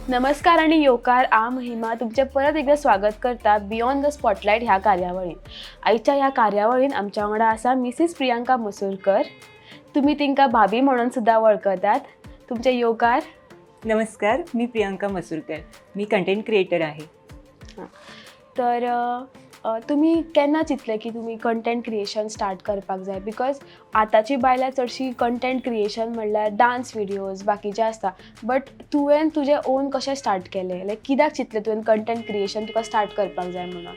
नमस्कार आणि योकार आ महिमा तुमचे परत एकदा स्वागत करता बियॉन्ड द स्पॉटलाइट ह्या कार्यावळीन. आयच्या ह्या कार्यावळीन आमच्या वांगडा आसा मिसेस प्रियांका मसूरकर. तुम्ही तिंका भाभी म्हणून सुद्धा वळखतात. तुमचे योकार. नमस्कार, मी प्रियांका मसूरकर. मी कंटेंट क्रिएटर आहे. तर तुम्ही केन्ना चिंतले की तुम्ही कंटेंट क्रिएशन स्टार्ट करपाक जाय? बिकॉज आतांची बायलां चडशी कंटेंट क्रिएशन म्हणल्यार डान्स व्हिडिओज बाकीचे आसता, बट तुवें तुजें ओन कशें स्टार्ट केलें? लायक कित्याक चिंतलें तुवें कंटेंट क्रिएशन तुका स्टार्ट करपाक जाय म्हणून?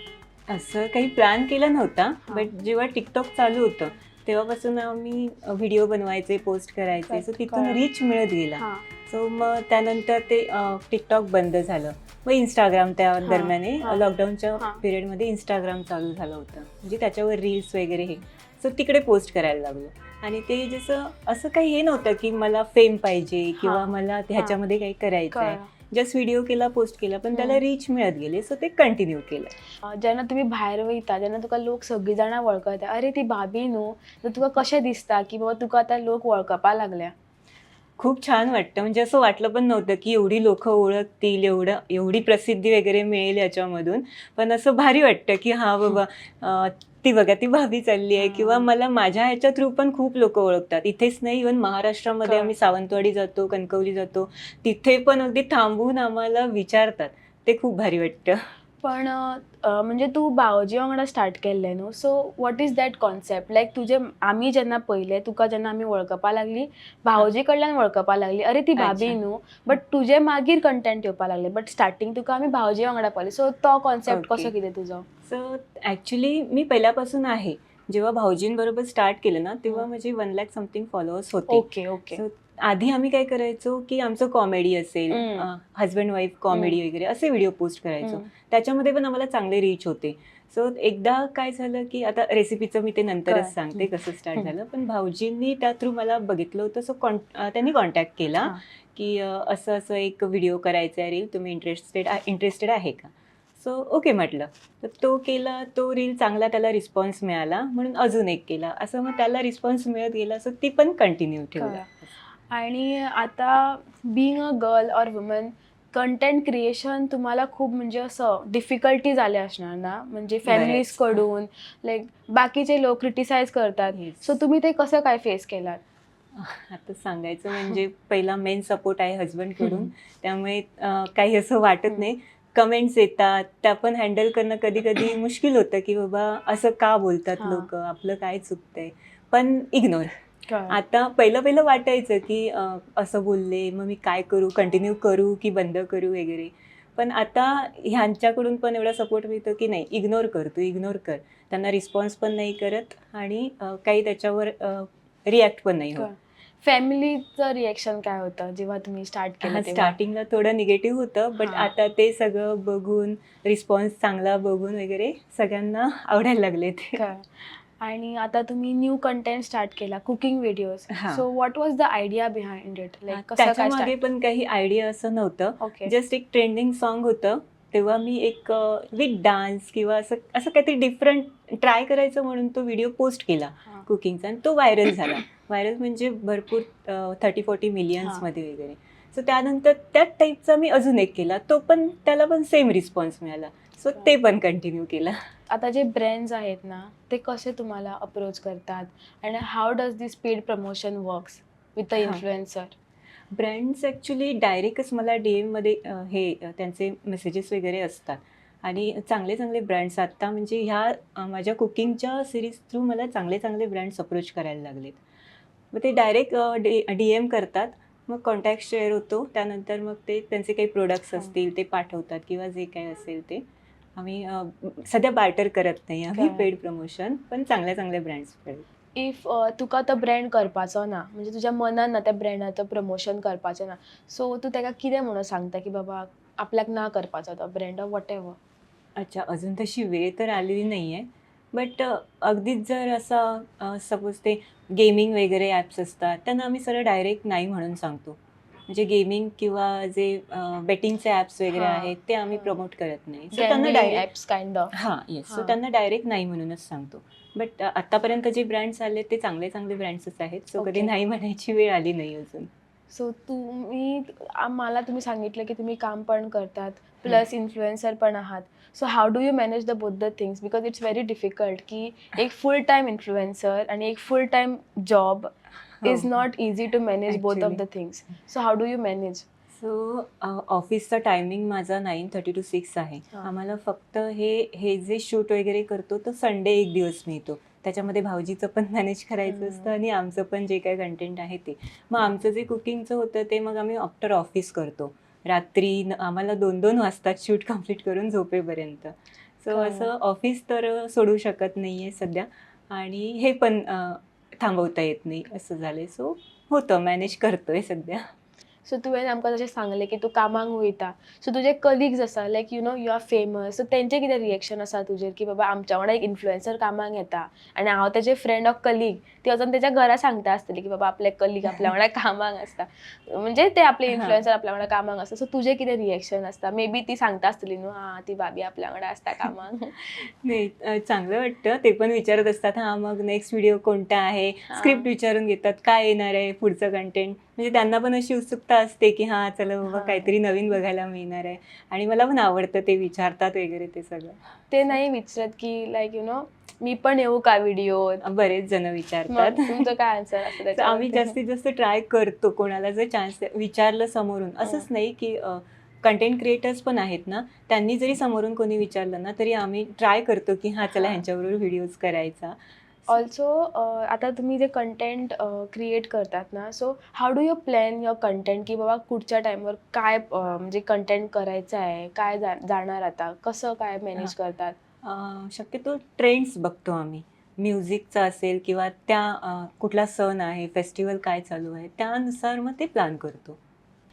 असं काही प्लॅन केला नव्हता, बट जेव्हा टिकटॉक चालू होतं तेव्हापासून आम्ही व्हिडिओ बनवायचे, पोस्ट करायचे. सो तिथून रीच मिळत गेला. सो मग त्यानंतर ते टिकटॉक बंद झालं. मग इंस्टाग्राम त्या दरम्यान लॉकडाऊनच्या पिरियडमध्ये इंस्टाग्राम चालू झालं होतं, म्हणजे त्याच्यावर रील्स वगैरे हे. सो तिकडे पोस्ट करायला लागलो. आणि ते जसं असं काही हे नव्हतं की मला फेम पाहिजे किंवा मला ह्याच्यामध्ये काही करायचं आहे. जस्ट व्हिडिओ केला, पोस्ट केला, पण त्याला रीच मिळत गेले. सो ते कंटिन्यू केलं. जेन्ना तुम्ही भायर वयता जेन्ना तुका लोक सगळीं जाणां वळखता, अरे ती भाभी न्हू, तर तुका कशें दिसता की बाबा तुका आतां लोक वळखपा लागल्या? खूप छान वाटतं. म्हणजे असं वाटलं पण नव्हतं की एवढी लोकं ओळखतील, एवढी प्रसिद्धी वगैरे मिळेल याच्यामधून. पण असं भारी वाटतं की हां बाबा, ती बघा ती भाभी चालली आहे. किंवा मला माझ्या ह्याच्या थ्रू पण खूप लोकं ओळखतात. इथेच नाही, इव्हन महाराष्ट्रामध्ये आम्ही सावंतवाडी जातो, कणकवली जातो, तिथे पण अगदी थांबून आम्हाला विचारतात. ते खूप भारी वाटतं. पण म्हणजे तू भावजी वांगडा स्टार्ट केल्लें न्हू, so what is that concept? Like तुजे आमी जेन्ना पयलें तुका, जेन्ना आमी वळखपा लागलीं, भावजी कडल्यान वळखपा लागलीं, अरे ती भाभी न्हू, बट तुजे मागीर कंटेंट येवपा लागले. बट स्टार्टींग तुका आमी भावजी वांगडा पळयलें. सो तो कॉन्सेप्ट कसो कितें तुजो? सो ॲक्च्युली मी पहिल्यापासून आहे. जेव्हा भाऊजींबरोबर स्टार्ट केलं ना, तेव्हा माझे 1,00,000 समथिंग फॉलोअर्स होते. ओके. सो आधी आम्ही काय करायचो की आमचं कॉमेडी असेल, हजबंड वाईफ कॉमेडी वगैरे असे व्हिडिओ पोस्ट करायचो. त्याच्यामध्ये पण आम्हाला चांगले रीच होते. सो एकदा काय झालं की आता रेसिपीचं मी ते नंतरच सांगते कसं स्टार्ट झालं. पण भाऊजींनी त्या थ्रू मला बघितलं होतं. सो त्यांनी कॉन्टॅक्ट केला की असं असं एक व्हिडिओ करायचा आहे, रील, तुम्ही इंटरेस्टेड आहे का? सो ओके म्हटलं. तर तो केला, तो रील चांगला त्याला रिस्पॉन्स मिळाला, म्हणून अजून एक केला. असं मग त्याला रिस्पॉन्स मिळत गेला. सो ती पण कंटिन्यू ठेवला. आणि आता being a girl or woman, content creation तुम्हाला खूप म्हणजे असं डिफिकल्टी झाले असणार ना? म्हणजे फॅमिलीजकडून, लाईक बाकीचे लोक क्रिटिसाइज करतात. सो तुम्ही ते कसं काय फेस केलात? आता सांगायचं म्हणजे पहिला मेन सपोर्ट आहे हजबंडकडून. त्यामुळे काही असं वाटत नाही. कमेंट्स येतात, त्या पण हँडल करणं कधी कधी मुश्किल होतं की बाबा असं का बोलतात लोक, आपलं काय चुकतंय. पण इग्नोर. आता पहिलं वाटायचं की असं बोलले, मग मी काय करू, कंटिन्यू करू की बंद करू वगैरे. पण आता ह्यांच्याकडून पण एवढा सपोर्ट मिळतो की नाही, इग्नोर कर, तू इग्नोर कर. त्यांना रिस्पॉन्स पण नाही करत आणि काही त्याच्यावर रिॲक्ट पण नाही होत. फॅमिलीचं रिॲक्शन काय होतं जेव्हा तुम्ही स्टार्ट केलं? स्टार्टिंगला थोडं निगेटिव्ह होतं, बट आता ते सगळं बघून, रिस्पॉन्स चांगला बघून वगैरे सगळ्यांना आवडायला लागले ते. आणि आता तुम्ही न्यू कंटेंट स्टार्ट केला, cooking videos. So what was the idea behind it? Like त्याच्यामागे पण काही आयडिया असं नव्हतं. जस्ट एक ट्रेंडिंग सॉन्ग होतं, तेव्हा मी एक विथ डान्स किंवा असं काहीतरी डिफरंट ट्राय करायचं म्हणून तो व्हिडिओ पोस्ट केला कुकिंगचा, आणि तो व्हायरल झाला. व्हायरल म्हणजे भरपूर 30-40 मिलियन्समध्ये वगैरे. सो त्यानंतर त्याच टाईपचा मी अजून एक केला, त्याला पण सेम रिस्पॉन्स मिळाला. सो ते पण कंटिन्यू केलं. आता जे ब्रँड्स आहेत ना, ते कसे तुम्हाला अप्रोच करतात आणि how does this paid promotion works with the influencer? Brands actually डायरेक्टच मला DM मध्ये हे त्यांचे मेसेजेस वगैरे असतात. आणि चांगले चांगले ब्रँड्स आत्ता म्हणजे ह्या माझ्या कुकिंगच्या सिरीज थ्रू मला चांगले ब्रँड्स अप्रोच करायला लागलेत. मग ते डायरेक्ट DM करतात. मग कॉन्टॅक्ट शेअर होतो. त्यानंतर मग ते त्यांचे काही प्रोडक्ट्स असतील ते पाठवतात किंवा जे काही असेल ते. आम्ही सध्या बार्टर करत नाही आम्ही पेड प्रमोशन, पण चांगल्या ब्रँड्स. इफ तुका तो ब्रँड करपाचो ना, म्हणजे तुज्या मनान ना त्या ब्रँडाचो प्रमोशन करपाचें ना, सो तू ताका कितें म्हणून सांगता की बाबा आपल्याक ना करपाचो तो ब्रँड ऑर वॉटेवर? अच्छा, अजून तशी वेळ तर आलेली नाही आहे. बट अगदीच जर असं सपोज ते गेमिंग वगैरे ॲप्स असतात, त्यांना आम्ही सरळ डायरेक्ट नाही म्हणून सांगतो. म्हणजे गेमिंग किंवा जे बेटिंगचे ॲप्स वगैरे आहेत ते आम्ही प्रमोट करत नाही. सो त्यांना apps kind of. Yes. So त्यांना डायरेक्ट नाही म्हणूनच सांगतो. बट आत्तापर्यंत जे ब्रँड्स आले ते चांगले ब्रँड्सच आहेत. सो कधी नाही म्हणायची वेळ आली नाही अजून. सो मला तुम्ही सांगितलं की तुम्ही काम पण करतात प्लस इन्फ्लुएन्सर पण आहात. So how do you manage the both the things because it's very difficult की एक फुल टाईम इन्फ्लुएन्सर आणि एक full time job is not easy to manage both of Actually. The things. So how do you manage? So ऑफिसचा timing माझा 9:30 to 6 आहे. हां. आम्हाला फक्त हे जे शूट वगैरे करतो तो संडे एक दिवस मिळतो. त्याच्यामध्ये भाऊजीचं पण मॅनेज करायचं असतं आणि आमचं पण जे काही कंटेंट आहे ते. मग आमचं जे कुकिंगचं होतं ते मग आम्ही आफ्टर ऑफिस करतो. रात्री आम्हाला 2-2 वाजतात शूट कंप्लीट करून झोपेपर्यंत. सो कळलं. असं ऑफिस तर सोडू शकत नाही आहे सध्या आणि हे पण थांबवता येत नाही असं झालं सो होतं मॅनेज करतोय सध्या. सो तुवें आमकां जशें सांगलें की तूं कामाक वयता. सो तुजे कलिग्स आसा like you know you are famous. So तेंचें कितें रिएक्शन आसा तुजेर की बाबा आमच्या वांगडा एक इन्फ्लुएन्सर कामाक येता आनी हांव तेजे फ्रेंड ऑफ कलीग. ती वचोन तेच्या घरा सांगता आसतली की बाबा आपले कलीग आपल्या वांगडा कामाक आसता. म्हणजे ते आपले हां. इन्फ्लुएन्सर आपल्या वांगडा कामाक आसता. सो तुजें कितें रिएक्शन आसता? मे बी ती सांगता आसतली न्हू हां ती भाभी आपल्या वांगडा आसता कामाक. नाही चांगलं वाटतं. ते पण विचारत असतात, हां, मग नेक्स्ट व्हिडिओ कोणता आहे? स्क्रिप्ट विचारून घेतात, काय येणार आहे पुढचं कंटेंट? म्हणजे त्यांना पण अशी उत्सुकता असते, की हां, चला बाबा हां. काहीतरी नवीन बघायला मिळणार आहे. आणि मला पण आवडतं ते विचारतात वगैरे ते सगळं. ते नाही विचारत की लाईक यू नो मी पण येऊ का व्हिडिओत? बरेच जण मग विचारतात. तुमचं काय आन्सर असतं तर आम्ही त्याच्यावरती? जास्तीत जास्त ट्राय करतो कोणाला जर चान्स विचारलं समोरून. असंच नाही की कंटेंट क्रिएटर्स पण आहेत ना, त्यांनी जरी समोरून कोणी विचारलं ना, तरी आम्ही ट्राय करतो की हां, चला हां. ह्यांच्याबरोबर व्हिडिओज करायचा. ऑल्सो आता तुम्ही जे कंटेंट क्रिएट करतात ना, so how do you plan your content की बाबा कुठच्या टाईमवर काय म्हणजे कंटेंट करायचं आहे, काय जाणार आता, कसं काय मॅनेज करतात? शक्यतो ट्रेंड्स बघतो आम्ही. म्युझिकचा असेल किंवा त्या कुठला सण आहे, फेस्टिवल काय चालू आहे, त्यानुसार मग ते प्लॅन करतो.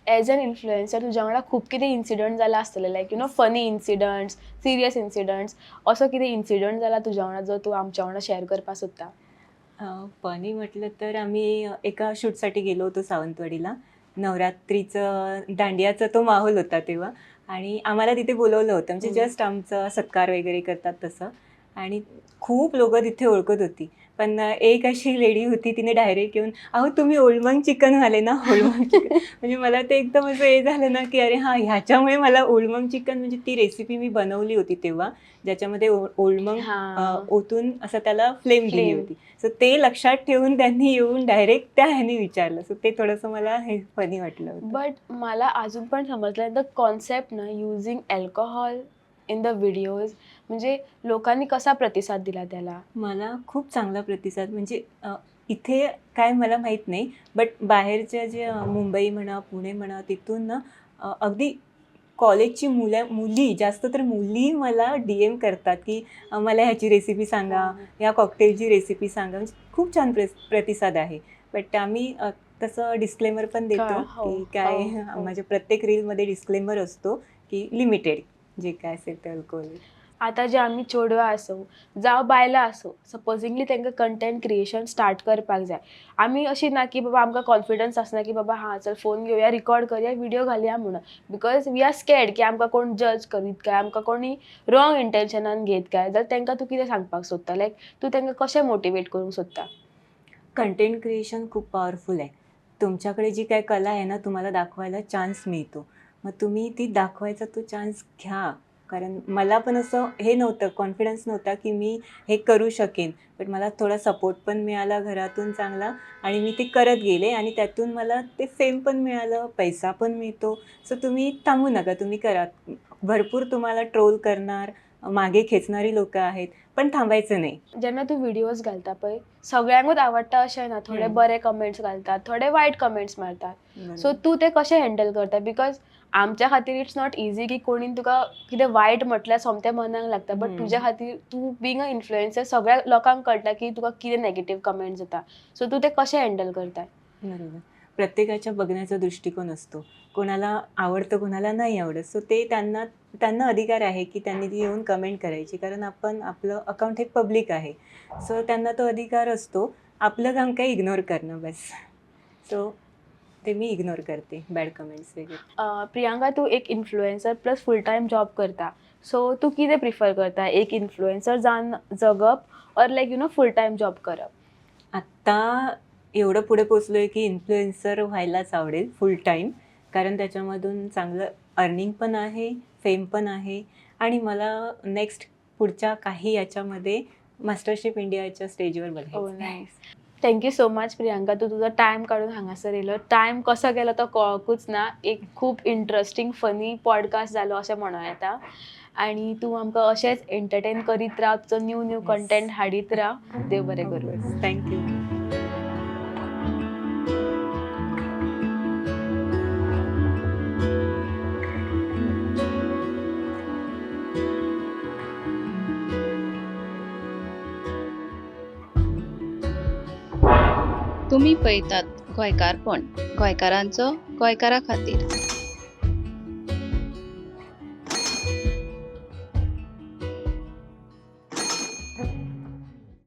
ॲज अन इन्फ्लुएन्सर तुज्या वांगडा खूब कितें इन्सिडंट जाला आसतले लायक you no funny incidence, serious incidence, असो कितें इन्सिडंट जाला तुज्या वांगडा जो तूं आमच्या वांगडा शेअर करपाक सोदता? फनी म्हटलं तर आम्ही एका शूटसाठी गेलो होतो सावंतवाडीला. नवरात्रीचं दांडियाचा तो माहोल होता तेव्हा आणि आम्हाला तिथे बोलवलं होतं. म्हणजे जस्ट आमचा सत्कार वगैरे करतात तसं आणि खूप लोकं तिथे ओळखत होती. पण एक अशी लेडी होती तिने डायरेक्ट येऊन, "अहो तुम्ही ओळमंग चिकनवाले ना, ओळमंग चिकन." म्हणजे मला ते एकदम असं हे झालं ना, की अरे हां, ह्याच्यामुळे मला ओळमंग चिकन म्हणजे ती रेसिपी मी बनवली होती तेव्हा, ज्याच्यामध्ये ओळमंग हां. ओतून असं त्याला फ्लेम दिली फ्लेम. होती. सो ते लक्षात ठेवून त्यांनी येऊन डायरेक्ट त्या ह्याने विचारलं. सो ते थोडंसं मला हे फनी वाटलं होतं. बट मला अजून पण समजलं द कॉन्सेप्ट ना using alcohol in the videos म्हणजे लोकांनी कसा प्रतिसाद दिला त्याला? मला खूप चांगला प्रतिसाद म्हणजे इथे काय मला माहीत नाही, बट बाहेरच्या जे मुंबई म्हणा, पुणे म्हणा, तिथून ना अगदी कॉलेजची मुली, जास्त तर मुली मला DM करतात, की मला ह्याची रेसिपी सांगा, या कॉकटेलची रेसिपी सांगा. म्हणजे खूप छान प्रतिसाद आहे. बट आम्ही तसं डिस्क्लेमर पण देतो, हो, की काय हो. माझ्या प्रत्येक रीलमध्ये डिस्क्लेमर असतो, की लिमिटेड जे काय असेल ते अल्कोहोल. आता जे आम्ही चेडवां आसूं जावं बायलां आसूं सपोजिंगली तांकां कंटेंट क्रिएशन स्टार्ट करपाक जाय. आमी अशी ना की बाबा आमकां कॉन्फिडन्स आसना की बाबा हां चल फोन घेवया, रिकॉर्ड करया, व्हिडिओ घालया म्हणून. बिकॉज वी आर स्कॅर्ड की आमकां कोण जज करीत काय, आमकां कोणी रॉंग इंटेन्शनान घेत काय. जाल्यार तांकां तूं कितें सांगपाक सोदता? लायक तूं तांकां कशें मोटिवेट करूंक सोदता? कंटेंट क्रिएशन खूप पॉवरफुल आहे. तुमच्याकडे जी काही कला आहे ना, तुम्हाला दाखवायला चान्स मिळतो. मग तुम्ही ती दाखवायचा तो चान्स घ्या. कारण मला पण असं हे नव्हतं, कॉन्फिडन्स नव्हता, की मी हे करू शकेन. बट मला थोडा सपोर्ट पण मिळाला घरातून चांगला आणि मी ते करत गेले आणि त्यातून मला ते फेम पण मिळालं, पैसा पण मिळतो. सो तुम्ही थांबू नका, तुम्ही करा. भरपूर तुम्हाला ट्रोल करणार, मागे खेचणारी लोकं आहेत, पण थांबायचं नाही. जेन्ना तूं व्हिडिओज घालता पळय सगळ्यांकूच आवडटा अशें ना. थोडे बरे कमेंट्स घालतात, थोडे वायट कमेंट्स मारतात. सो बरोबर. तूं ते कशें हँडल करता? बिकॉज आमच्या खातीर इट्स नॉट इझी की कोणीन तुका कितें वायट म्हटल्यार सोमतें मनाक लागता. बट तुज्या खातीर तूं बींग अ इन्फ्लुएन्सर सगळ्या लोकांक कळटा की तुका कितें नेगेटीव कमेंट्स येता. सो तूं ते कशें हँडल करता? बरोबर. प्रत्येकाच्या बघण्याचा दृष्टिकोन असतो. कोणाला आवडतं, कोणाला नाही आवडत. सो ते त्यांना त्यांना अधिकार आहे, की त्यांनी ती येऊन कमेंट करायची. कारण आपण आपलं अकाउंट हे पब्लिक आहे. सो त्यांना तो अधिकार असतो. आपलं काम काय इग्नोर करणं बस. सो ते मी इग्नोर करते बॅड कमेंट्स वगैरे. प्रियांका तूं एक influencer plus full time job करता. सो तूं कितें प्रिफर करता? एक इन्फ्लुएन्सर जावन जगप or like you know full time job करप? आत्ता एवढं पुढे पोचलोय की इन्फ्लुएन्सर व्हायलाच आवडेल फुल टाईम, कारण त्याच्यामधून चांगलं अर्निंग पण आहे, फेम पण आहे आणि मला नेक्स्ट पुढच्या काही याच्यामध्ये मास्टरशेफ इंडियाच्या स्टेजवर ओ बघायचं. Nice. Thank you so much Priyanka, तू तुजो टायम काढून हांगासर येयलो. टायम कसो गेलो तो कळकूच ना. एक खूब इंट्रस्टींग फनी पॉडकास्ट जालो अशें म्हणूं येता आनी तूं आमकां अशेंच एंटरटेन करीत राव, तुजो न्यू न्यू Yes. कंटेंट हाडीत राव. देव बरें करूं. थँक्यू. तुम्ही पळयतात गोंयकारपण, गोंयकारांचो गोंयकारा खातीर.